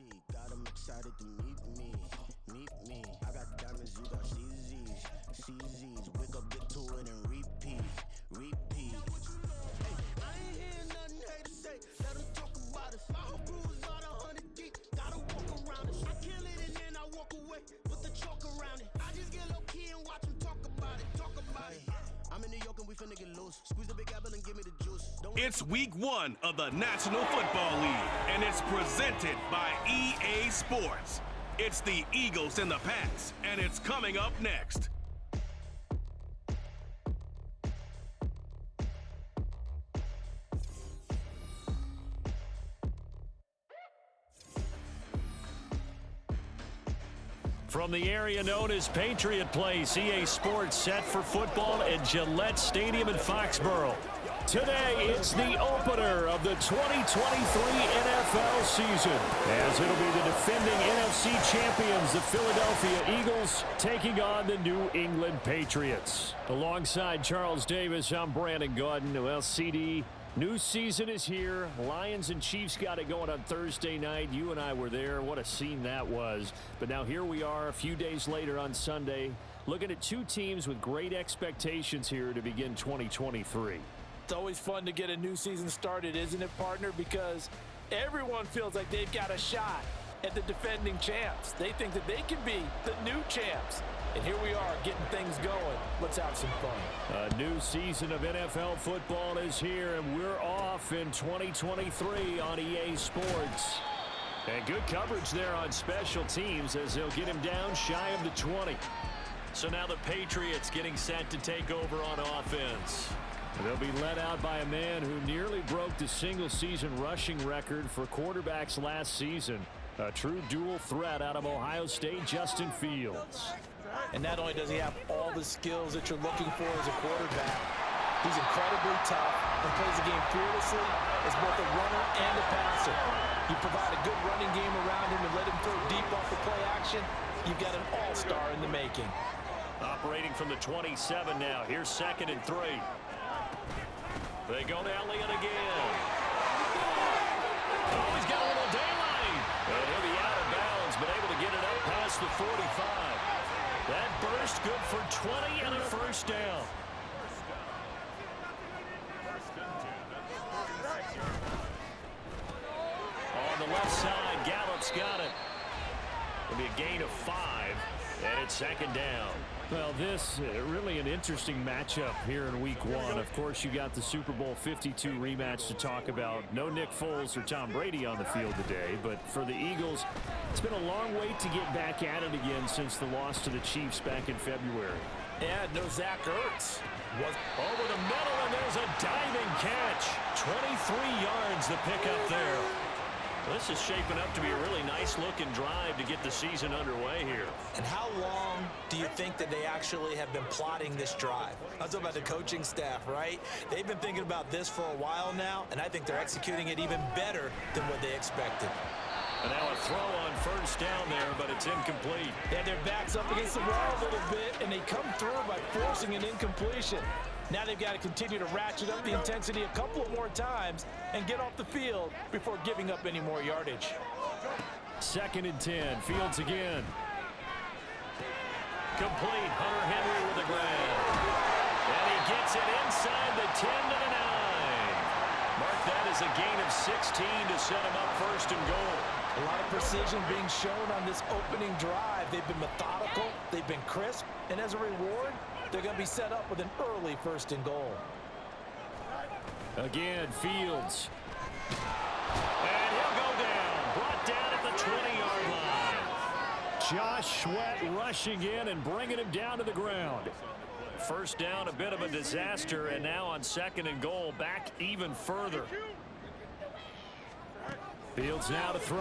easy. Got 'em excited to meet me. Meet me. I got diamonds, you got CZs. CZs. Wake up, get to it, and repeat. Repeat. Hey, I ain't hearing nothing haters say. Let them talk about us. My whole crew is about 100 deep. Gotta walk around us. I kill it and then I walk away. Put the chalk around it. I just get low key and watch them talk about it. Talk about it. I'm in New York and we finna get loose. Squeeze the big apple and give me the juice. It's week 1 of the National Football League, and it's presented by EA Sports. It's the Eagles and the Pats, and it's coming up next. From the area known as Patriot Place, EA Sports set for football at Gillette Stadium in Foxborough. Today, it's the opener of the 2023 NFL season, as it'll be the defending NFC champions, the Philadelphia Eagles, taking on the New England Patriots. Alongside Charles Davis, I'm Brandon Gaudin. Well, CD, new season is here. Lions and Chiefs got it going on Thursday night. You and I were there. What a scene that was. But now here we are a few days later on Sunday, looking at two teams with great expectations here to begin 2023. It's always fun to get a new season started, isn't it, partner? Because everyone feels like they've got a shot at the defending champs. They think that they can be the new champs. And here we are getting things going. Let's have some fun. A new season of NFL football is here, and we're off in 2023 on EA Sports. And good coverage there on special teams as they'll get him down shy of the 20. So now the Patriots getting set to take over on offense. They'll be led out by a man who nearly broke the single-season rushing record for quarterbacks last season. A true dual threat out of Ohio State, Justin Fields. And not only does he have all the skills that you're looking for as a quarterback, he's incredibly tough and plays the game fearlessly as both a runner and a passer. You provide a good running game around him and let him throw deep off the play action, you've got an all-star in the making. Operating from the 27 now. Here's 2nd and 3. They go to Elliott again. Oh, he's got a little daylight. And he'll be out of bounds, but able to get it up past the 45. That burst good for 20 and a first down. On the left side, Gallup's got it. It'll be a gain of 5, and it's 2nd down. Well, this really an interesting matchup here in week 1. Of course, you got the Super Bowl 52 rematch to talk about. No Nick Foles or Tom Brady on the field today, but for the Eagles, it's been a long wait to get back at it again since the loss to the Chiefs back in February. And no Zach Ertz. Over the middle, and there's a diving catch. 23 yards the pickup there. This is shaping up to be a really nice-looking drive to get the season underway here. And how long do you think that they actually have been plotting this drive? I'm talking about the coaching staff, right? They've been thinking about this for a while now, and I think they're executing it even better than what they expected. And now a throw on first down there, but it's incomplete. They had their backs up against the wall a little bit, and they come through by forcing an incompletion. Now they've got to continue to ratchet up the intensity a couple of more times and get off the field before giving up any more yardage. 2nd and 10. Fields again. Complete. Hunter Henry with the grab. And he gets it inside the 10 to the 9. Mark that as a gain of 16 to set him up 1st and goal. A lot of precision being shown on this opening drive. They've been methodical. They've been crisp. And as a reward, they're going to be set up with an early 1st and goal. Again, Fields. And he'll go down. Brought down at the 20-yard line. Josh Sweat rushing in and bringing him down to the ground. First down, a bit of a disaster, and now on 2nd and goal, back even further. Fields now to throw.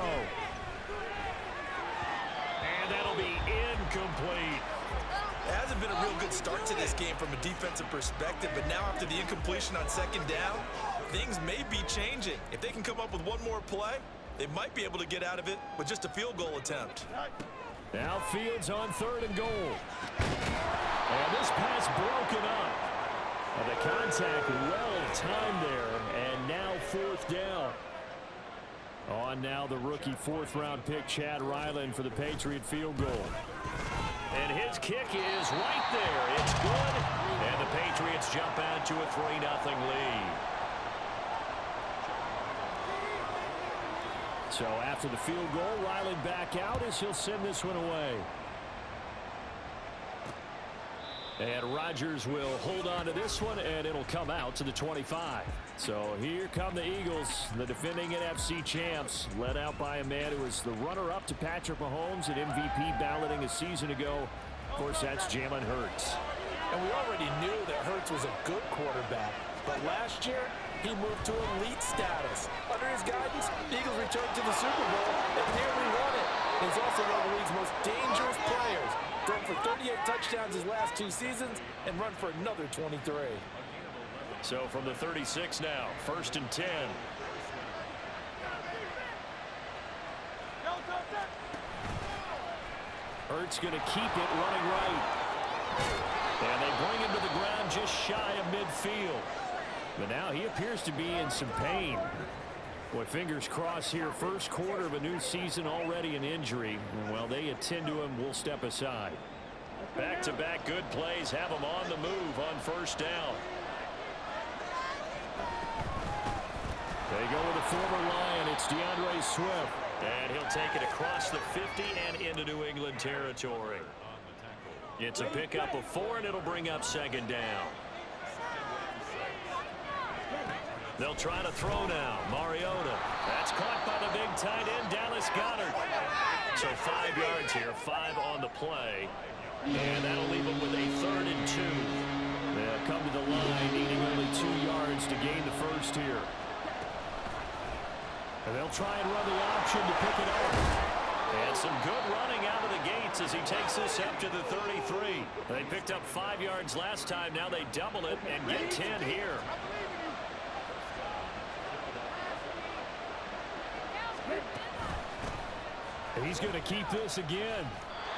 And that'll be incomplete. It hasn't been a real good start to this game from a defensive perspective, but now after the incompletion on 2nd down, things may be changing. If they can come up with one more play, they might be able to get out of it with just a field goal attempt. Now Fields on 3rd and goal. And this pass broken up. The contact well timed there, and now 4th down. On now the rookie fourth-round pick, Chad Ryland, for the Patriot field goal. And his kick is right there. It's good. And the Patriots jump out to a 3-0 lead. So after the field goal, Ryland back out as he'll send this one away. And Rodgers will hold on to this one, and it'll come out to the 25. So here come the Eagles, the defending NFC champs, led out by a man who was the runner-up to Patrick Mahomes at MVP balloting a season ago. Of course, that's Jalen Hurts. And we already knew that Hurts was a good quarterback, but last year he moved to elite status. Under his guidance, the Eagles returned to the Super Bowl and nearly won it. He's also one of the league's most dangerous players. Thrown for 38 touchdowns his last 2 seasons and run for another 23. So from the 36 now, 1st and 10. Hurts going to keep it running right. And they bring him to the ground just shy of midfield. But now he appears to be in some pain. Boy, fingers crossed here. First quarter of a new season, already an injury. Well, they attend to him. We'll step aside. Back-to-back good plays have him on the move on 1st down. They go with a former Lion. It's DeAndre Swift. And he'll take it across the 50 and into New England territory. It's a pickup of 4, and it'll bring up 2nd down. They'll try to throw now. Mariota. That's caught by the big tight end, Dallas Goedert. So 5 yards here, 5 on the play. And that'll leave them with a 3rd and 2. They'll come to the line, needing only 2 yards to gain the first here. And they'll try and run the option to pick it up. And some good running out of the gates as he takes this up to the 33. They picked up 5 yards last time. Now they double it and get 10 here. He's going to keep this again.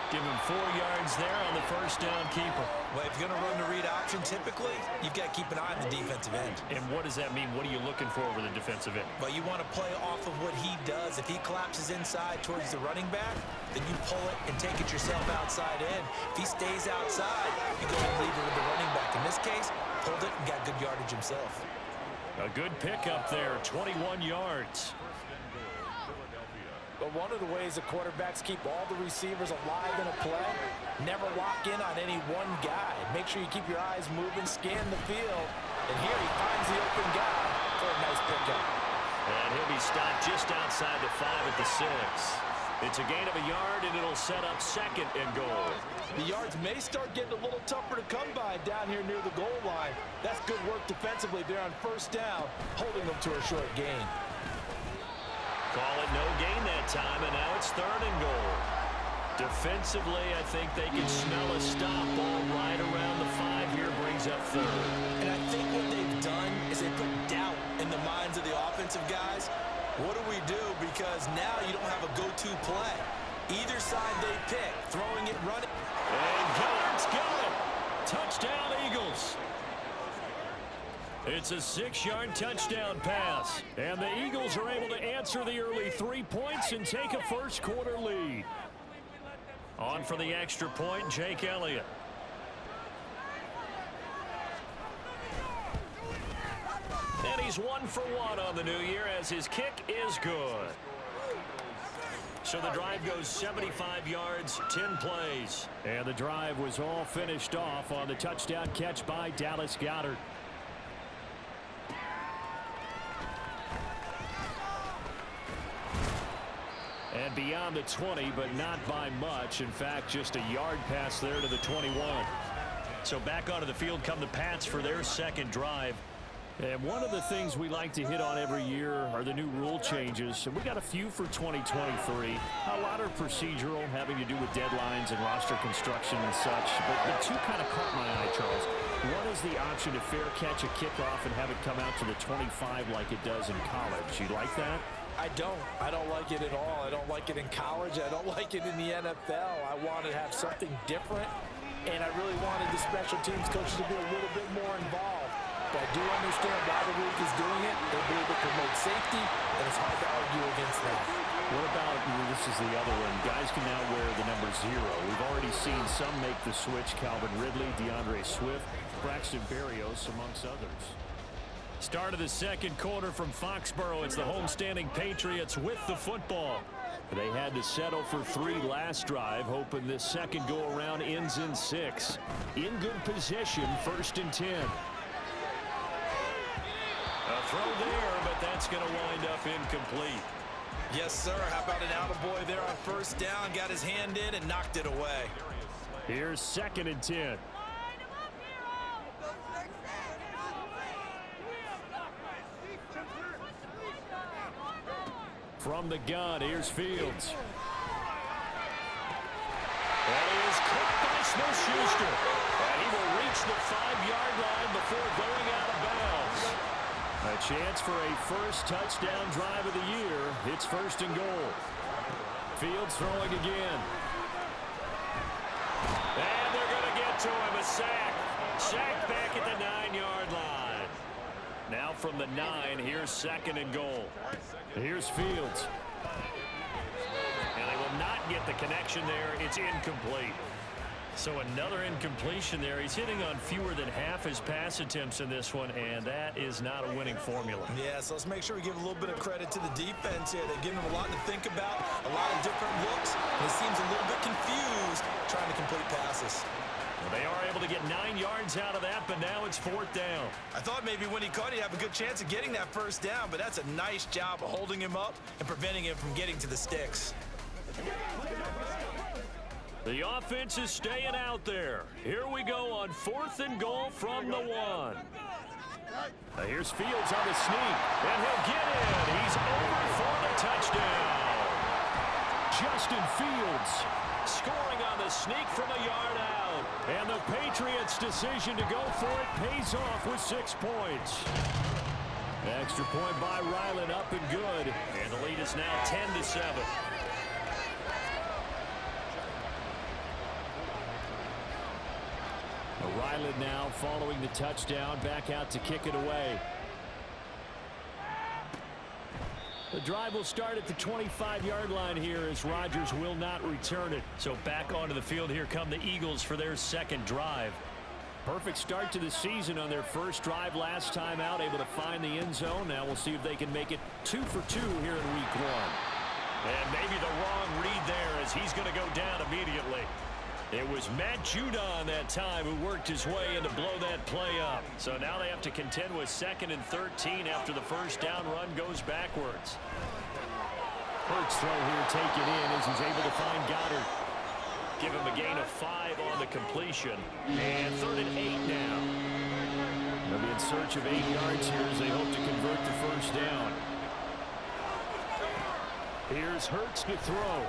Give him 4 yards there on the 1st down keeper. Well, if you're going to run the read option, typically, you've got to keep an eye on the defensive end. And what does that mean? What are you looking for with the defensive end? Well, you want to play off of what he does. If he collapses inside towards the running back, then you pull it and take it yourself outside in. If he stays outside, you go and leave it with the running back. In this case, pulled it and got good yardage himself. A good pickup there, 21 yards. But one of the ways the quarterbacks keep all the receivers alive in a play, never lock in on any one guy. Make sure you keep your eyes moving, scan the field. And here he finds the open guy for a nice pickup. And he'll be stopped just outside the 5 at the 6. It's a gain of a yard, and it'll set up 2nd and goal. The yards may start getting a little tougher to come by down here near the goal line. That's good work defensively there on 1st down, holding them to a short gain. Call it no gain that time, and now it's 3rd and goal. Defensively, I think they can smell a stop ball right around the 5 here, brings up 3rd. And I think what they've done is they put doubt in the minds of the offensive guys. What do we do? Because now you don't have a go-to play. Either side they pick, throwing it, running. And Goedert's got it. Touchdown, Eagles. It's a 6-yard touchdown pass. And the Eagles are able to answer the early 3 points and take a first quarter lead. On for the extra point, Jake Elliott. And he's 1 for 1 on the new year as his kick is good. So the drive goes 75 yards, 10 plays. And the drive was all finished off on the touchdown catch by Dallas Goedert. And beyond the 20, but not by much. In fact, just a yard pass there to the 21. So back onto the field come the Pats for their 2nd drive. And one of the things we like to hit on every year are the new rule changes. And we got a few for 2023. A lot are procedural, having to do with deadlines and roster construction and such. But the 2 kind of caught my eye, Charles. One is the option to fair catch a kickoff and have it come out to the 25 like it does in college. You like that? I don't like it at all. I don't like it in college. I don't like it in the NFL. I want to have something different, and I really wanted the special teams coaches to be a little bit more involved. but I do understand why the league is doing it. They believe it promotes safety, and it's hard to argue against that. What about, this is the other one, guys can now wear the number 0. We've already seen some make the switch. Calvin Ridley, DeAndre Swift, Braxton Berrios, amongst others. Start of the second quarter from Foxborough. It's the homestanding Patriots with the football. They had to settle for 3 last drive, hoping this second go-around ends in 6. In good position, 1st and 10. A throw there, but that's going to wind up incomplete. Yes, sir. How about an attaboy there on 1st down? Got his hand in and knocked it away. Here's 2nd and 10. From the gun, here's Fields. That is caught by Smith-Schuster. And he will reach the 5-yard line before going out of bounds. A chance for a first touchdown drive of the year. It's 1st and goal. Fields throwing again. And they're going to get to him. A sack. Sack back at the 9-yard line. Now from the 9, here's 2nd and goal. Here's Fields. And they will not get the connection there. It's incomplete. So another incompletion there. He's hitting on fewer than half his pass attempts in this one, and that is not a winning formula. Yeah, so let's make sure we give a little bit of credit to the defense here. They're giving him a lot to think about, a lot of different looks, and he seems a little bit confused trying to complete passes. Well, they are able to get 9 yards out of that, but now it's 4th down. I thought maybe when he caught it, he'd have a good chance of getting that 1st down, but that's a nice job of holding him up and preventing him from getting to the sticks. The offense is staying out there. Here we go on 4th and goal from the 1. Now here's Fields on the sneak, and he'll get in. He's over for the touchdown. Justin Fields scoring on the sneak from a yard out. And the Patriots' decision to go for it pays off with 6 points. Extra point by Ryland, up and good. And the lead is now 10-7. Ryland now following the touchdown, back out to kick it away. The drive will start at the 25-yard line here as Rodgers will not return it. So back onto the field, here come the Eagles for their 2nd drive. Perfect start to the season on their 1st drive last time out, able to find the end zone. Now we'll see if they can make it 2 for 2 here in week 1. And maybe the wrong read there as he's going to go down immediately. It was Matt Judon that time who worked his way in to blow that play up. So now they have to contend with 2nd and 13 after the 1st down run goes backwards. Hurts throw here taken in as he's able to find Goddard. Give him a gain of 5 on the completion. And 3rd and 8 now. They'll be in search of 8 yards here as they hope to convert the 1st down. Here's Hurts to throw.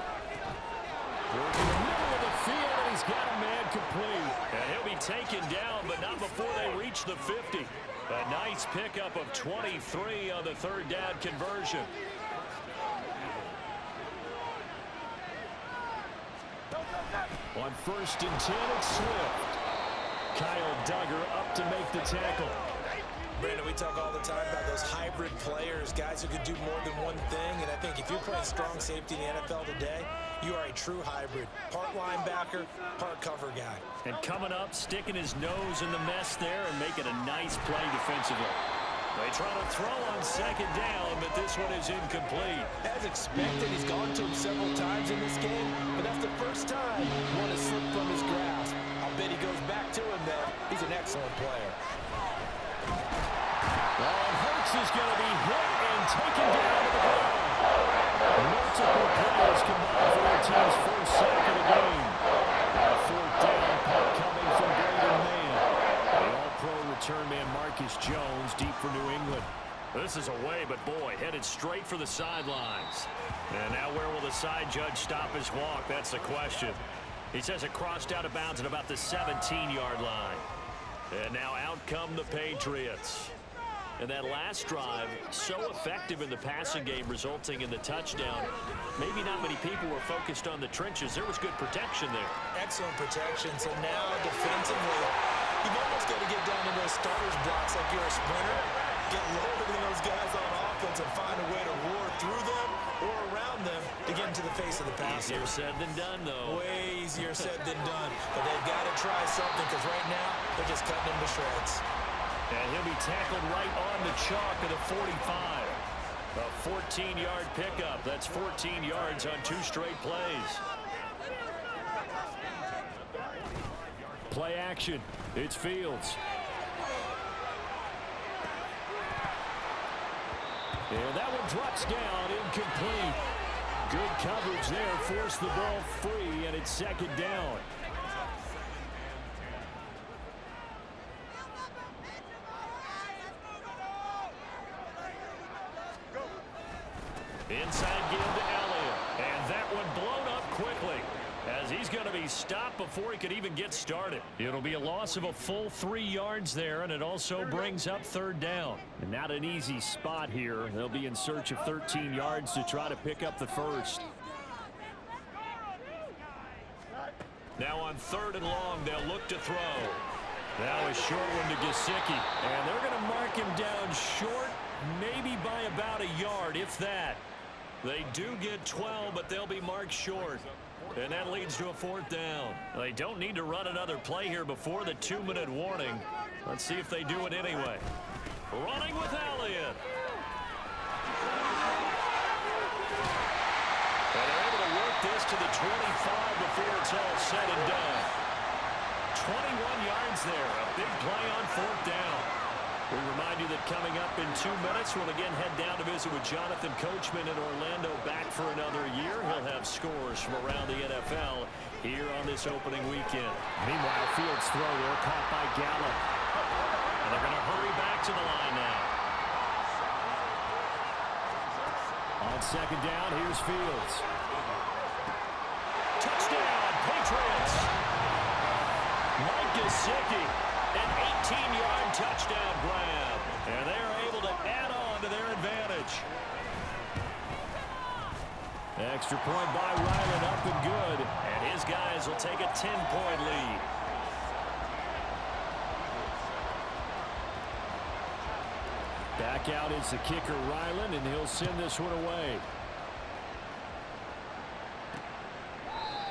Working the middle of the field, and he's got a man complete. And he'll be taken down, but not before they reach the 50. A nice pickup of 23 on the 3rd down conversion. On 1st and 10, it's Swift. Kyle Duggar up to make the tackle. Brandon, we talk all the time about those hybrid players, guys who could do more than one thing, and I think if you're playing strong safety in the NFL today, you are a true hybrid. Part linebacker, part cover guy. And coming up, sticking his nose in the mess there and making a nice play defensively. They try to throw on 2nd down, but this one is incomplete. As expected, he's gone to him several times in this game, but that's the first time one has slipped from his grasp. I'll bet he goes back to him, though. He's an excellent player. And Hurts is going to be hit and taken down to the ground. Multiple players combined for their team's 1st sack of the game. A 4th down punt coming from Braden Mann. The all-pro return man Marcus Jones deep for New England. This is away, but boy, headed straight for the sidelines. And now where will the side judge stop his walk? That's the question. He says it crossed out of bounds at about the 17-yard line. And now out come the Patriots. And that last drive, so effective in the passing game, resulting in the touchdown. Maybe not many people were focused on the trenches. There was good protection there. Excellent protection. So now defensively, You've almost got to get down to those starters blocks like you're a sprinter. Get lower than those guys on offense and find a way to roar through them or around them to get into the face of the passer. Easier said than done, though. Way easier said than done. But they've got to try something because right now they're just cutting him to shreds. And he'll be tackled right on the chalk of the 45. A 14-yard pickup. That's 14 yards on 2 straight plays. Play action. It's Fields. And that one drops down, incomplete. Good coverage there, forced the ball free, and it's second down. Inside give to Elliott, and that one blown up quickly, as he's going to be stopped before he could even get started. It'll be a loss of a full 3 yards there, and it also brings up third down. And not an easy spot here. They'll be in search of 13 yards to try to pick up the first. Now on 3rd and long, they'll look to throw. Now a short one to Gesicki, and they're going to mark him down short, maybe by about a yard, if that. They do get 12, but they'll be marked short. And that leads to a 4th down. They don't need to run another play here before the 2-minute warning. Let's see if they do it anyway. Running with Elliott. And they're able to work this to the 25 before it's all said and done. 21 yards there. A big play on 4th down. We remind you that coming up in 2 minutes, we'll again head down to visit with Jonathan Coachman in Orlando, back for another year. He'll have scores from around the NFL here on this opening weekend. Meanwhile, Fields' throw there caught by Gallup. And they're going to hurry back to the line now. On 2nd down, here's Fields. Touchdown, Patriots! Mike Gesicki. An 18-yard touchdown grab. And they're able to add on to their advantage. Extra point by Ryland, up and good. And his guys will take a 10-point lead. Back out is the kicker, Ryland, and he'll send this one away.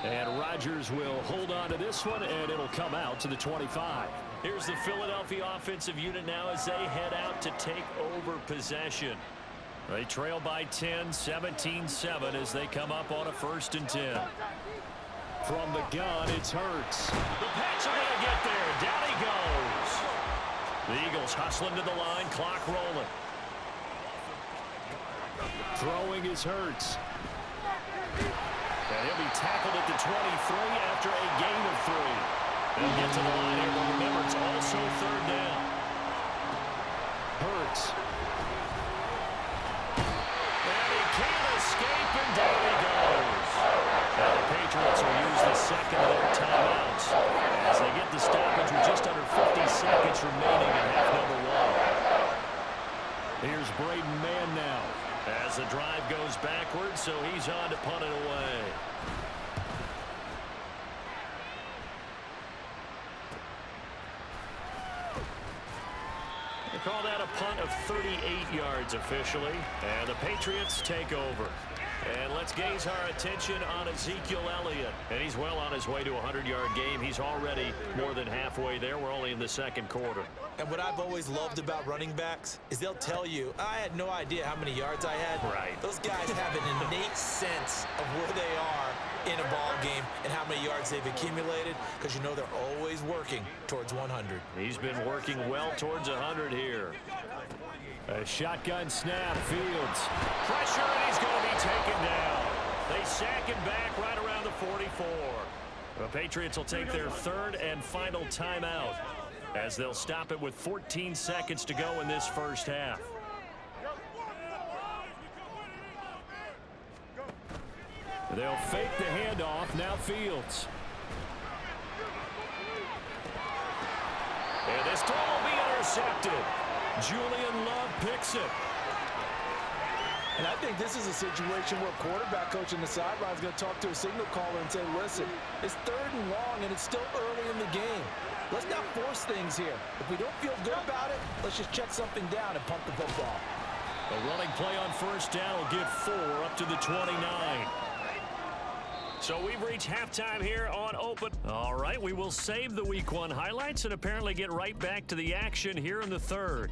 And Rodgers will hold on to this one, and it'll come out to the 25. Here's the Philadelphia offensive unit now as they head out to take over possession. They trail by 10, 17-7 as they come up on a 1st and 10. From the gun, it's Hurts. The Pats are going to get there. Down he goes. The Eagles hustling to the line, clock rolling. Throwing is Hurts. And he'll be tackled at the 23 after a gain of 3. They'll get to the line here, but remember, it's also 3rd down. Hurts. And he can't escape, and down he goes. Now the Patriots will use the second of their timeouts as they get the stoppage with just under 50 seconds remaining in half number 1. Here's Braden Mann now as the drive goes backwards, so he's on to punt it away. They call that a punt of 38 yards officially, and the Patriots take over. And let's gaze our attention on Ezekiel Elliott. And he's well on his way to a 100-yard game. He's already more than halfway there. We're only in the 2nd quarter. And what I've always loved about running backs is they'll tell you, I had no idea how many yards I had. Right. Those guys have an innate sense of where they are in a ball game and how many yards they've accumulated, because you know they're always working towards 100. He's been working well towards 100 here. A shotgun snap, Fields. Pressure, and he's going to be taken down. They sack him back right around the 44. The Patriots will take their 3rd and final timeout as they'll stop it with 14 seconds to go in this first half. They'll fake the handoff. Now Fields. And this throw will be intercepted. Julian Love picks it. And I think this is a situation where quarterback coach in the sideline is going to talk to a signal caller and say, listen, it's 3rd and long, and it's still early in the game. Let's not force things here. If we don't feel good about it, let's just check something down and pump the football. A running play on 1st down will get 4 up to the 29. So we've reached halftime here on Open. All right, we will save the Week 1 highlights and apparently get right back to the action here in the 3rd.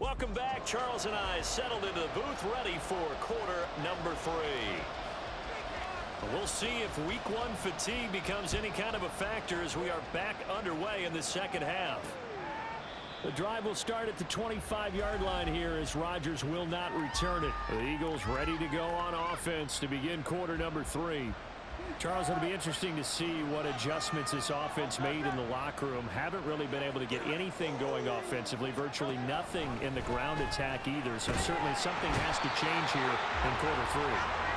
Welcome back. Charles and I settled into the booth, ready for quarter number 3. We'll see if Week 1 fatigue becomes any kind of a factor as we are back underway in the second half. The drive will start at the 25-yard line here as Rodgers will not return it. The Eagles ready to go on offense to begin quarter number 3. Charles, it'll be interesting to see what adjustments this offense made in the locker room. Haven't really been able to get anything going offensively, virtually nothing in the ground attack either. So certainly something has to change here in quarter 3.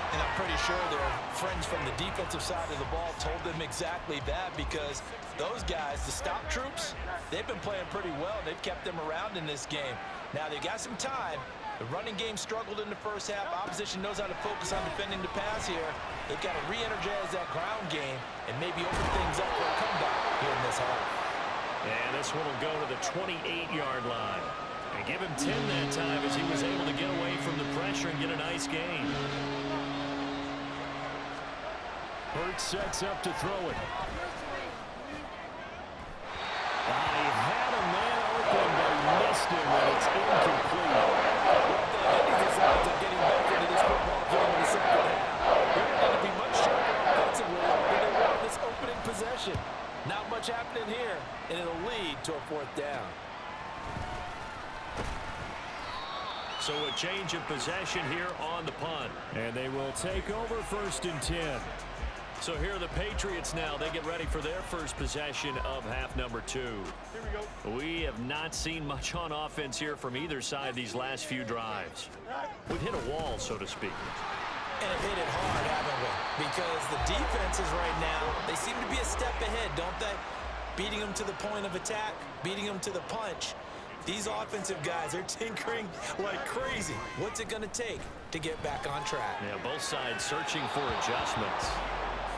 And I'm pretty sure their friends from the defensive side of the ball told them exactly that, because those guys, the stop troops, they've been playing pretty well. They've kept them around in this game. Now, they got some time. The running game struggled in the first half. Opposition knows how to focus on defending the pass here. They've got to re-energize that ground game and maybe open things up for a comeback here in this half. And this one will go to the 28-yard line. And give him 10 that time as he was able to get away from the pressure and get a nice gain. Hurts sets up to throw it. He had a man open, but he missed him, and it's incomplete. He decides to getting back into this football game in the second half. They're going to be much sharper offensively than they were in this opening possession. Not much happening here, and it'll lead to a 4th down. So a change of possession here on the punt. And they will take over 1st and 10. So here are the Patriots now. They get ready for their first possession of half number 2. Here we go. We have not seen much on offense here from either side these last few drives. We've hit a wall, so to speak. And have hit it hard, haven't we? Because the defenses right now, they seem to be a step ahead, don't they? Beating them to the point of attack, beating them to the punch. These offensive guys are tinkering like crazy. What's it going to take to get back on track? Yeah, both sides searching for adjustments.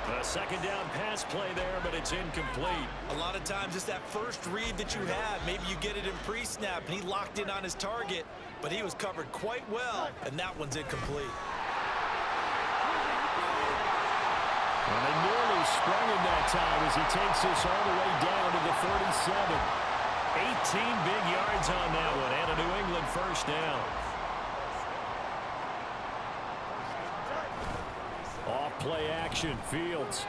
A 2nd down pass play there, but it's incomplete. A lot of times it's that first read that you have. Maybe you get it in pre-snap, and he locked in on his target, but he was covered quite well, and that one's incomplete. And they nearly sprung him that time as he takes this all the way down to the 37. 18 big yards on that one, and a New England 1st down. Off play action, Fields.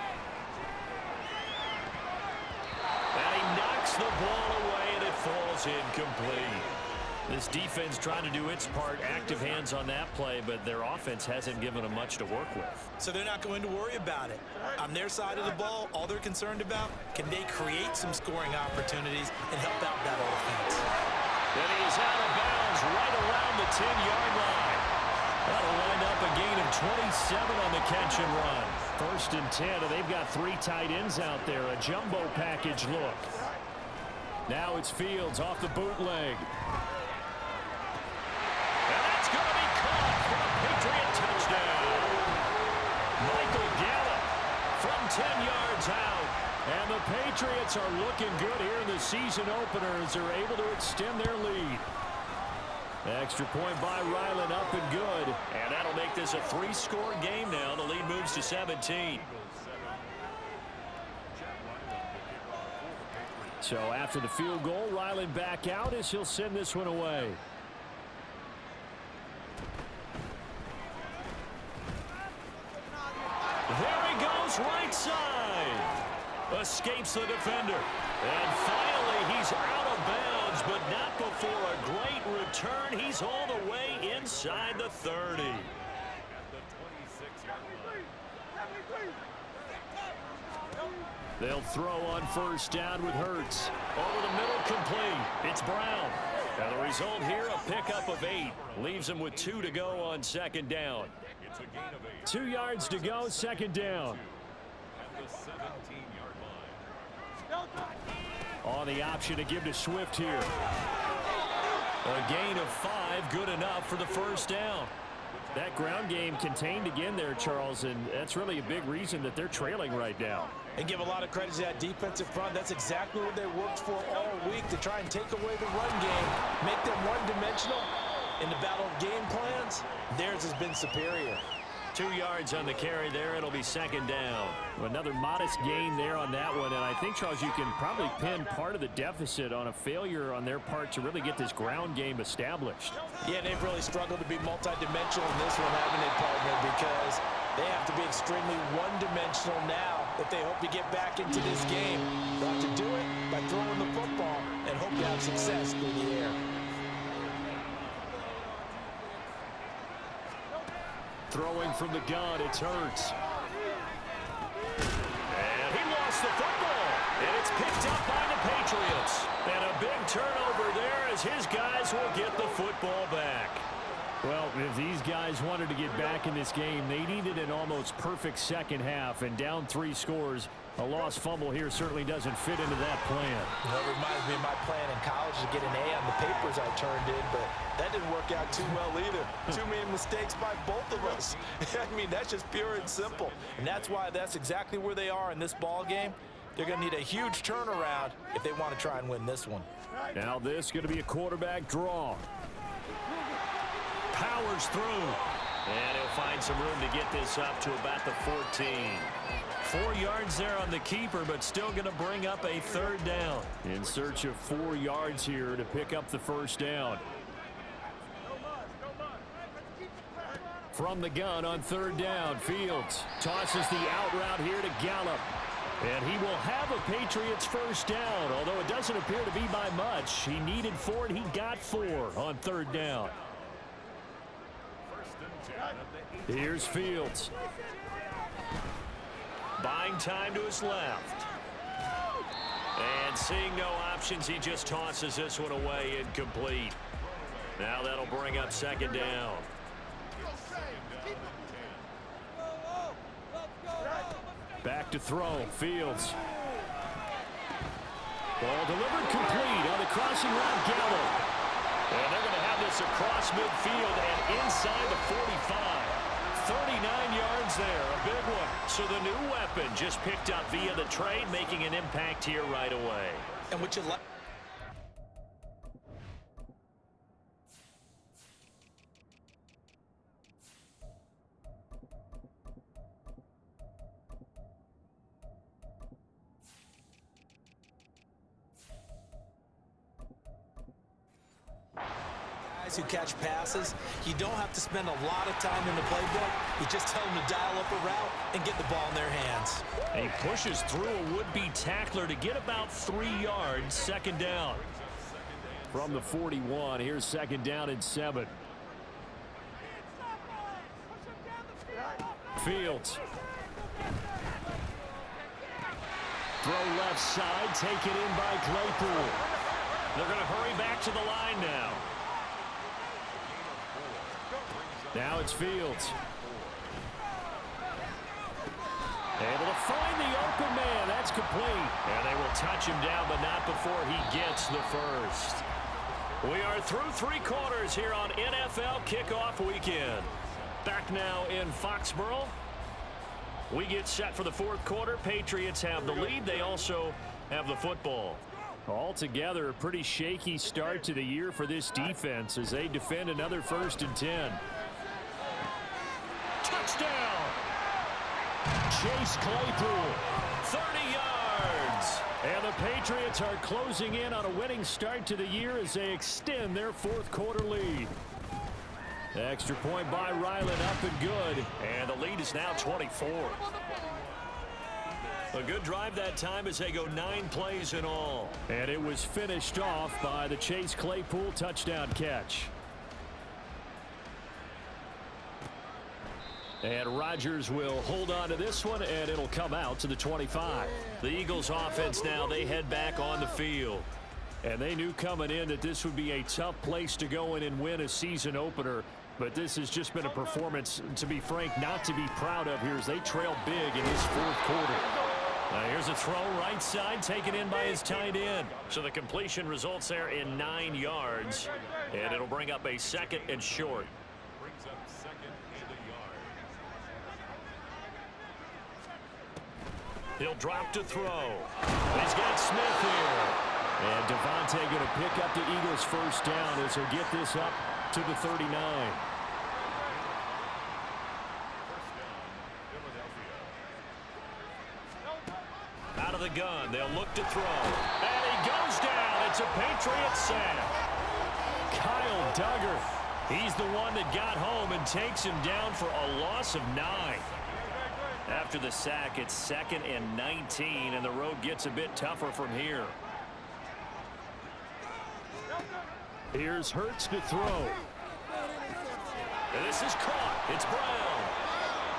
And he knocks the ball away, and it falls incomplete. This defense trying to do its part, active hands on that play, but their offense hasn't given them much to work with. So they're not going to worry about it. On their side of the ball, all they're concerned about, can they create some scoring opportunities and help out that offense? And he's out of bounds right around the 10-yard line. That'll wind up a gain of 27 on the catch and run. 1st and 10, and they've got 3 tight ends out there, a jumbo package look. Now it's Fields off the bootleg. And that's going to be caught for a Patriot touchdown. Michael Gallup from 10 yards out. And the Patriots are looking good here in the season opener as they're able to extend their lead. Extra point by Ryland, up and good. And that'll make this a 3-score game now. The lead moves to 17. So after the field goal, Ryland back out as he'll send this one away. There he goes, right side. Escapes the defender. And finally, he's out of bounds, but not before a great return. He's all the way inside the 30. They'll throw on 1st down with Hurts. Over the middle, complete. It's Brown. Now the result here, a pickup of 8. Leaves him with 2 to go on 2nd down. 2 yards to go, 2nd down. On the option to give to Swift here. A gain of 5, good enough for the first down. That ground game contained again there, Charles, and that's really a big reason that they're trailing right now. And give a lot of credit to that defensive front. That's exactly what they worked for all week, to try and take away the run game, make them one-dimensional. In the battle of game plans, theirs has been superior. 2 yards on the carry there. It'll be second down. Another modest gain there on that one, and I think, Charles, you can probably pin part of the deficit on a failure on their part to really get this ground game established. Yeah, they've really struggled to be multidimensional in this one, haven't they, partner, because they have to be extremely one-dimensional now if they hope to get back into this game. They'll have to do it by throwing the football and hope to have success through the air. Throwing from the gun, it's Hurts. And he lost the football. And it's picked up by the Patriots. And a big turnover there as his guys will get the football back. Well, if these guys wanted to get back in this game, they needed an almost perfect second half. And down 3 scores, a lost fumble here certainly doesn't fit into that plan. Well, it reminds me of my plan in college to get an A on the papers I turned in, but that didn't work out too well either. Too many mistakes by both of us. I mean, that's just pure and simple. And that's why that's exactly where they are in this ball game. They're going to need a huge turnaround if they want to try and win this one. Now this is going to be a quarterback draw. Powers through. And he'll find some room to get this up to about the 14. 4 yards there on the keeper, but still going to bring up a third down. In search of 4 yards here to pick up the first down. From the gun on third down, Fields tosses the out route here to Gallup. And he will have a Patriots first down, although it doesn't appear to be by much. He needed 4, and he got 4 on third down. Here's Fields. Buying time to his left. And seeing no options, he just tosses this one away, incomplete. Now that'll bring up second down. Back to throw, Fields. Ball delivered complete on the crossing route, Gallup. And they're going to have this across midfield and inside the 45. 39 yards there, a big one. So the new weapon just picked up via the trade, making an impact here right away. And what you like? Who catch passes, you don't have to spend a lot of time in the playbook. You just tell them to dial up a route and get the ball in their hands. He pushes through a would-be tackler to get about 3 yards, second down. From the 41, here's second down and 7. Fields. Throw left side, taken in by Claypool. They're going to hurry back to the line now. Now it's Fields. Able to find the open man. That's complete. And they will touch him down, but not before he gets the first. We are through 3 quarters here on NFL Kickoff Weekend. Back now in Foxborough. We get set for the 4th quarter. Patriots have the lead. They also have the football. Altogether, a pretty shaky start to the year for this defense as they defend another 1st and 10. Touchdown! Chase Claypool, 30 yards. And the Patriots are closing in on a winning start to the year as they extend their 4th quarter lead. Extra point by Ryland, up and good. And the lead is now 24. A good drive that time as they go 9 plays in all. And it was finished off by the Chase Claypool touchdown catch. And Rodgers will hold on to this one, and it'll come out to the 25. The Eagles offense now, they head back on the field. And they knew coming in that this would be a tough place to go in and win a season opener. But this has just been a performance, to be frank, not to be proud of here as they trail big in this 4th quarter. Now here's Here's a throw right side taken in by his tight end. So the completion results there in 9 yards. And it'll bring up a 2nd and short. Brings up 2nd and a yard. He'll drop to throw. He's got Smith here. And Devontae going to pick up the Eagles' first down as he'll get this up to the 39. Out of the gun, they'll look to throw. And he goes down. It's a Patriots sack. Kyle Duggar, he's the one that got home and takes him down for a loss of 9. After the sack, it's 2nd and 19, and the road gets a bit tougher from here. Here's Hurts to throw. And this is caught. It's Brown.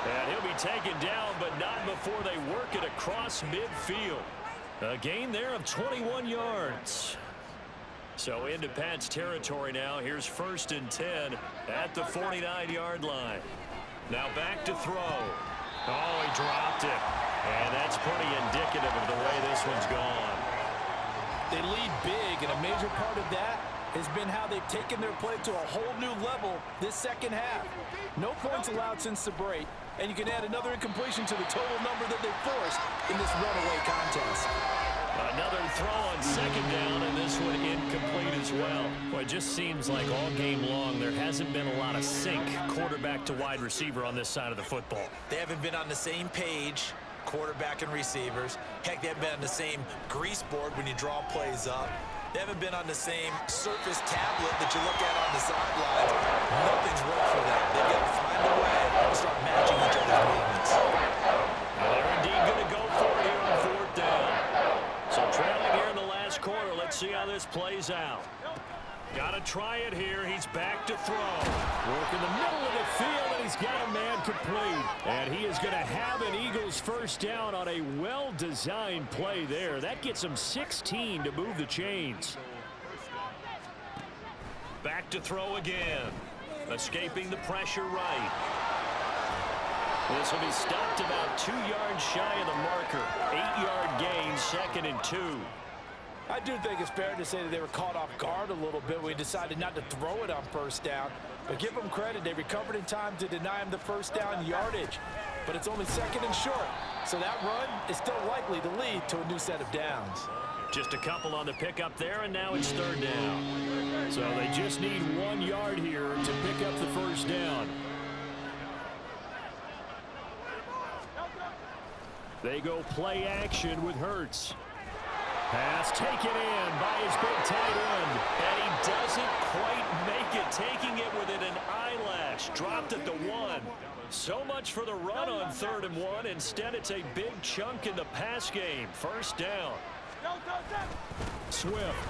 And he'll be taken down, but not before they work it across midfield. A gain there of 21 yards. So into Pat's territory now. Here's 1st and 10 at the 49-yard line. Now back to throw. Oh, he dropped it. And that's pretty indicative of the way this one's gone. They lead big, and a major part of that has been how they've taken their play to a whole new level this second half. No points allowed since the break, and you can add another incompletion to the total number that they forced in this runaway contest. Another throw on 2nd down, and this one incomplete as well. Well, it just seems like all game long there hasn't been a lot of sync quarterback to wide receiver on this side of the football. They haven't been on the same page, quarterback and receivers. Heck, they haven't been on the same grease board when you draw plays up. They haven't been on the same surface tablet that you look at on the sidelines. Nothing's worked for them. They've got to find a way to start matching each other's movements. And they're indeed going to go for it here on 4th down. So trailing here in the last quarter. Let's see how this plays out. Got to try it here. He's back to throw. Work in the middle of the field, and he's got a man complete. And he is going to have an Eagles first down on a well-designed play there. That gets him 16 to move the chains. Back to throw again. Escaping the pressure right. This will be stopped about 2 yards shy of the marker. 8-yard gain, 2nd and 2. I do think it's fair to say that they were caught off guard a little bit when we decided not to throw it on 1st down. But give them credit. They recovered in time to deny him the first down yardage. But it's only 2nd and short. So that run is still likely to lead to a new set of downs. Just a couple on the pickup there, and now it's 3rd down. So they just need 1 yard here to pick up the first down. They go play action with Hurts. Pass taken in by his big tight end. And he doesn't quite make it, taking it within an eyelash. Dropped at the 1. So much for the run on 3rd and 1. Instead, it's a big chunk in the pass game. 1st down. Swift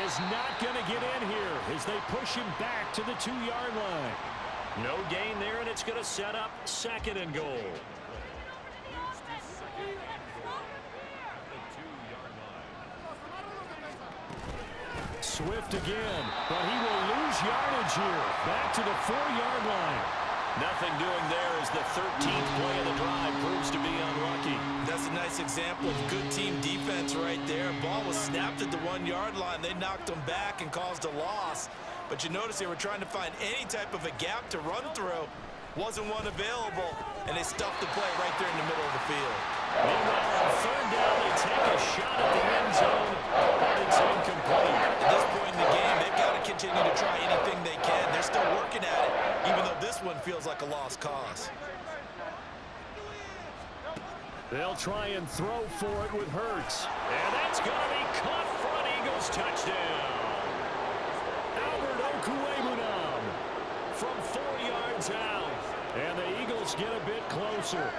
is not going to get in here as they push him back to the 2-yard line. No gain there, and it's going to set up 2nd and goal. Swift again, but he will lose yardage here. Back to the 4-yard line. Nothing doing there as the 13th play of the drive proves to be unlucky. That's a nice example of good team defense right there. Ball was snapped at the 1-yard line. They knocked him back and caused a loss. But you notice they were trying to find any type of a gap to run through. Wasn't one available, and they stuffed the play right there in the middle of the field. Meanwhile, on 3rd down, they take a shot at the end zone, but it's incomplete. At this point in the game, they've got to continue to try anything they can. They're still working at it, even though this one feels like a lost cause. They'll try and throw for it with Hurts. And that's going to be caught for an Eagles touchdown. Albert Okwuegbunam from 4 yards out. And the Eagles get a bit closer.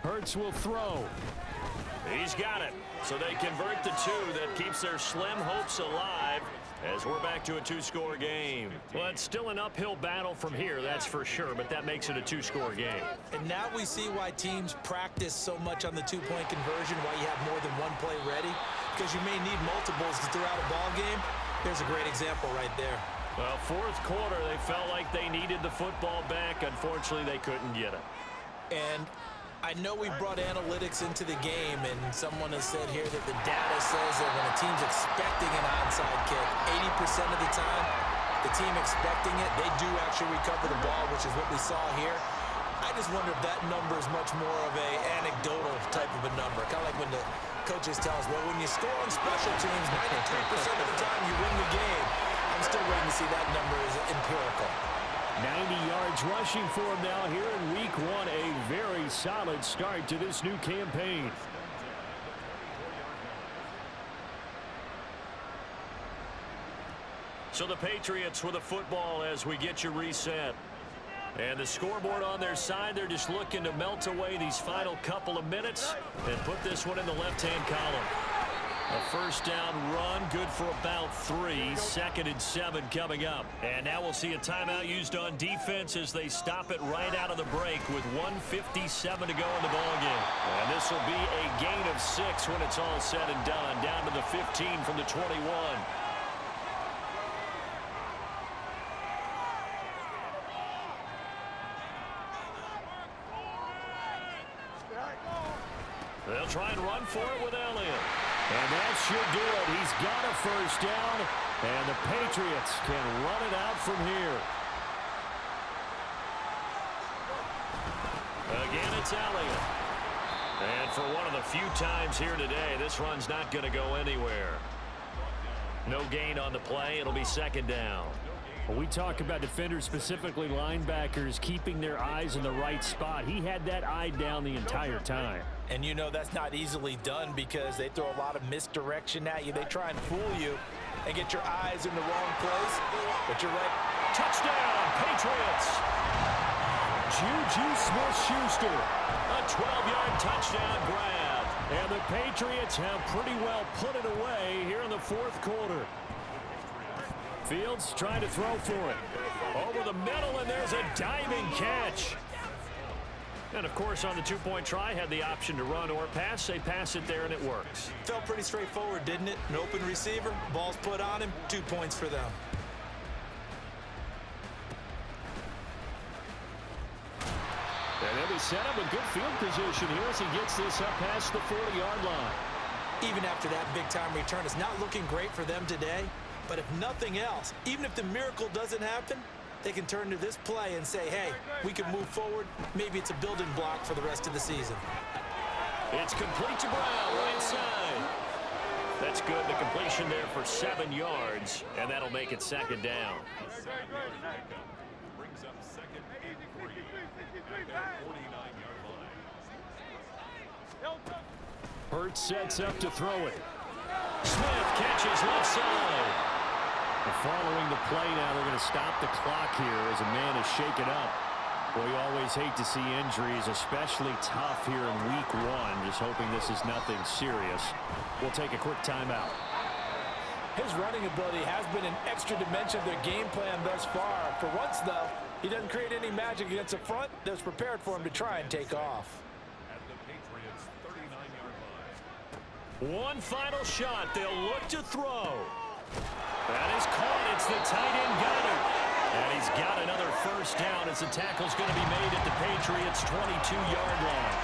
Hurts will throw. He's got it. So they convert the 2 that keeps their slim hopes alive as we're back to a 2-score game. Well, it's still an uphill battle from here, that's for sure, but that makes it a 2-score game. And now we see why teams practice so much on the 2-point conversion, why you have more than one play ready, because you may need multiples throughout a ball game. Here's a great example right there. Well, fourth quarter, they felt like they needed the football back. Unfortunately, they couldn't get it. And I know we brought analytics into the game, and someone has said here that the data says that when a team's expecting an onside kick, 80% of the time, the team expecting it, they do actually recover the ball, which is what we saw here. I just wonder if that number is much more of a anecdotal type of a number. Kind of like when the coaches tell us, well, when you score on special teams, 93% of the time you win the game. I'm still waiting to see that number is empirical. 90 yards rushing for him now here in week one. A very solid start to this new campaign. So the Patriots with the football as we get you reset. And the scoreboard on their side, they're just looking to melt away these final couple of minutes and put this one in the left-hand column. A first down run, good for about 3. 2nd and 7 coming up. And now we'll see a timeout used on defense as they stop it right out of the break with 1:57 to go in the ballgame. And this will be a gain of 6 when it's all said and done. Down to the 15 from the 21. They'll try and run for it with Elliott. And that should do it. He's got a first down, and the Patriots can run it out from here. Again, it's Elliott. And for one of the few times here today, this run's not going to go anywhere. No gain on the play. It'll be 2nd down. Well, we talk about defenders, specifically linebackers, keeping their eyes in the right spot. He had that eye down the entire time. And you know that's not easily done because they throw a lot of misdirection at you. They try and fool you and get your eyes in the wrong place. But you're right. Touchdown, Patriots! Juju Smith-Schuster. A 12-yard touchdown grab. And the Patriots have pretty well put it away here in the fourth quarter. Fields trying to throw for it. Over the middle, and there's a diving catch. And, of course, on the two-point try, had the option to run or pass. They pass it there, and it works. Felt pretty straightforward, didn't it? An open receiver, ball's put on him, 2 points for them. And they'll be set up in good field position here as he gets this up past the 40-yard line. Even after that big-time return, it's not looking great for them today. But if nothing else, even if the miracle doesn't happen, they can turn to this play and say, hey, we can move forward. Maybe it's a building block for the rest of the season. It's complete to Brown, right side. That's good. The completion there for 7 yards, and that'll make it 2nd down. Brings up 2nd and 3 at that 49-yard line. Hurts sets up to throw it. Smith catches left side. Following the play now, they're going to stop the clock here as a man is shaken up. Well, you always hate to see injuries, especially tough here in week one. Just hoping this is nothing serious. We'll take a quick timeout. His running ability has been an extra dimension of their game plan thus far. For once, though, he doesn't create any magic against the front that's prepared for him to try and take off. At the Patriots' 39-yard line. One final shot. They'll look to throw. That is caught. It's the tight end Goddard. And he's got another first down as the tackle's going to be made at the Patriots' 22-yard line.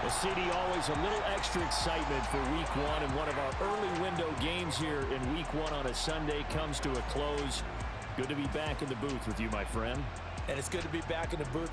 Well, CD, always a little extra excitement for week one, and one of our early window games here in week one on a Sunday comes to a close. Good to be back in the booth with you, my friend. And it's good to be back in the booth.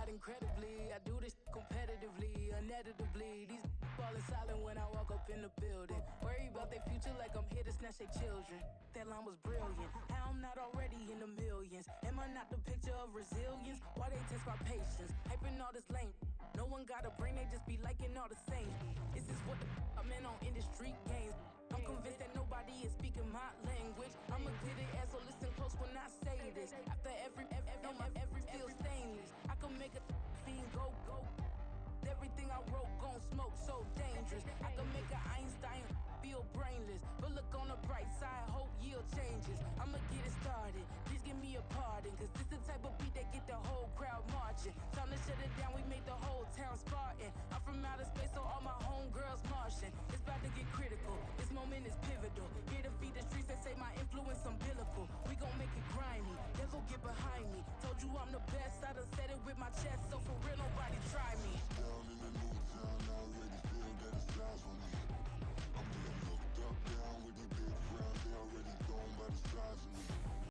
Incredibly, I do this competitively, uneditably. These falling silent when I walk up in the building. Worry about their future like I'm here to snatch their children. That line was brilliant. How I'm not already in the millions. Am I not the picture of resilience? Why they test my patience? Hyping all this lame. No one got a brain, they just be liking all the same. This is what the I'm in on industry games. I'm convinced that nobody is speaking my language. I'ma get it as so listen close when I say this. After every feel stainless. I can make a fiend go. Everything I wrote gon' smoke so dangerous. I can make an Einstein feel brainless. But look on the bright side, hope yield changes. I'ma get it started, please give me a pardon. Cause this the type of beat that get the whole crowd marching. Time to shut it down, we made the whole town Spartan. I'm from outer space, so all my homegirls Martian. It's about to get critical, this moment is pivotal. Here to feed the streets that say my influence umbilical. We gon' make it grimy, never get behind me. Told you I'm the